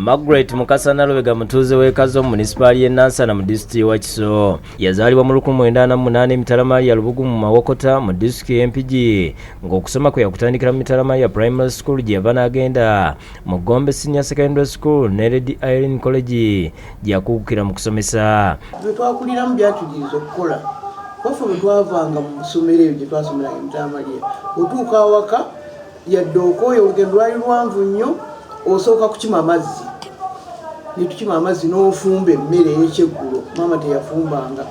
Margaret Mukasana Lubega mutuuze w'ekazo mu munisipaali y'e Nansana mu disitulikiti wa Kiso yazaalibwa mu 1998 Mitalamaliya Lubugu mu Mawokota mu disitulikiti y'Empigi ng'okusoma kwe yakutandikira mu Mitalamaliya Primary School gye yava n'agenda mu Gombe Senior Secondary School ne Lady Irene College gye yakuukukira mu kusomesa. Bwe twakuliramu byatugiriza okukola waffe bwe twavanga mu ssomero ebyo gye twasomera mu Mitalamaliya otuuka awaka yadde okooyo olugendo lwali luwanvu nnyo osooka kukima amazzi netukima amazzi n'ofumba emmere ey'ekyeggulo maama teyafumbanga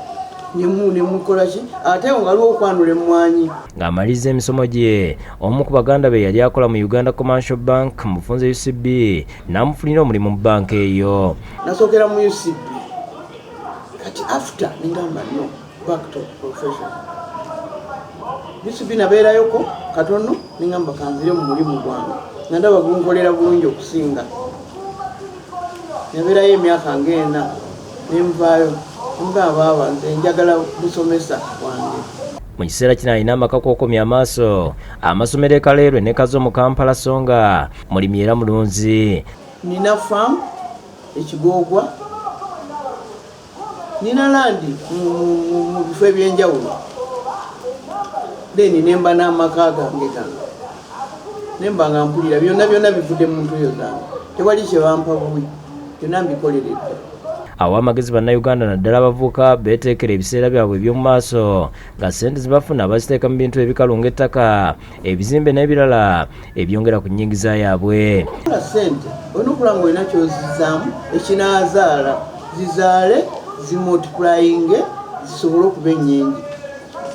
nemukola ki ate nga waliwo okwanula emmwanyi. Ng'amaliriza emisomo gye omu ku baganda be yali akola mu Uganda Commercial Bank mu bufunze UCB n'amufunira omulimu mu banka eyo. Nasookera mu UCB kati after ningamba no back to profession. UCB nabeerayoko katono ningamba kanzire mu mulimu gwange nga ndaba gunkolera bulungi okusinga. Nabeerayo emyaka ng'ena nenvaayo ng'abaaba nze njagala busomesa wange. Mu kiseera kino alina amaka k'okomya amaaso amasomero e Kaleerwe ne Kazo mu Kampala so nga mulimi era mulunzi. Nina farm ekigoogwa, nina landi mu bifo eby'enjawulo, then nemba n'amaka gange gano nemba nga mpulira byonna bivudde mu ntuuyo zange tewali kye bampa bubi byonna mbikoleredde. Awo amagezi bannayuganda naddala abavubuka beeteekera ebiseera byabwe eby'omu maaso nga ssente zibafuna baziteeka mu bintu ebikalu ng'ettaka ebizimbe n'ebirala ebyongera ku nnyingiza yaabwe. Ssente olina okulaba nga olina ky'ozizaamu ekinaazaala zizaale zimultiplyinge zisobole okuba ennyingi.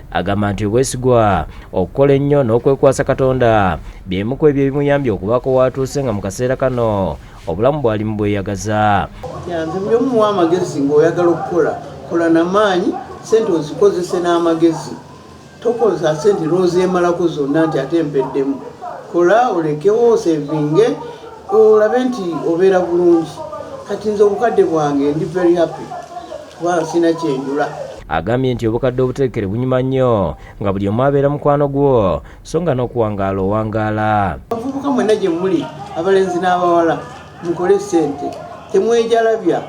Agamba nti obwesigwa okukola ennyo n'okwekwasa Katonda by'emu ku ebyo ebimuyambye okubaako w'atuuse nga mu kaseera kano obulamu bwali mu bweyagaza. Nze buli omu muwa amagezi ng'oyagala okukola kola n'amaanyi ssente ozikozese n'amagezi tokozesa ssente n'ozeemalako zonna nti ate mpeddemu. Kola olekewo osevinge olabe nti obeera bulungi. Kati nze obukadde bwange ndi very happy kubanga sina kyenjula. Agambye nti obukadde obuteekere bunyuma nnyo nga buli omu abeera mukwano gwo so nga n'okuwangaala owangaala. Abavubuka mwenna gye muli abalenzi n'abawala mukole ssente temwejalabya.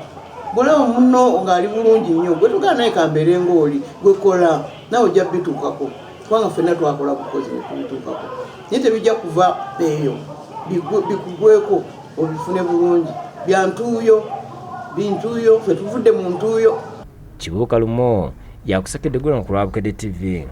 Bw'olaba munno ng'ali bulungi nnyo gwe tugana naye kambeere ng'oli gwe kola nawe ojja bituukako kubanga ffenna twakola bukozi ne tubituukako naye tebijja kuva eyo bikugweko obifune bulungi bya ntuuyo bintuuyo ffe tuvudde mu ntuuyo. Kibuuka Lumo yakusakidde gwe ku lwa Bukedde TV.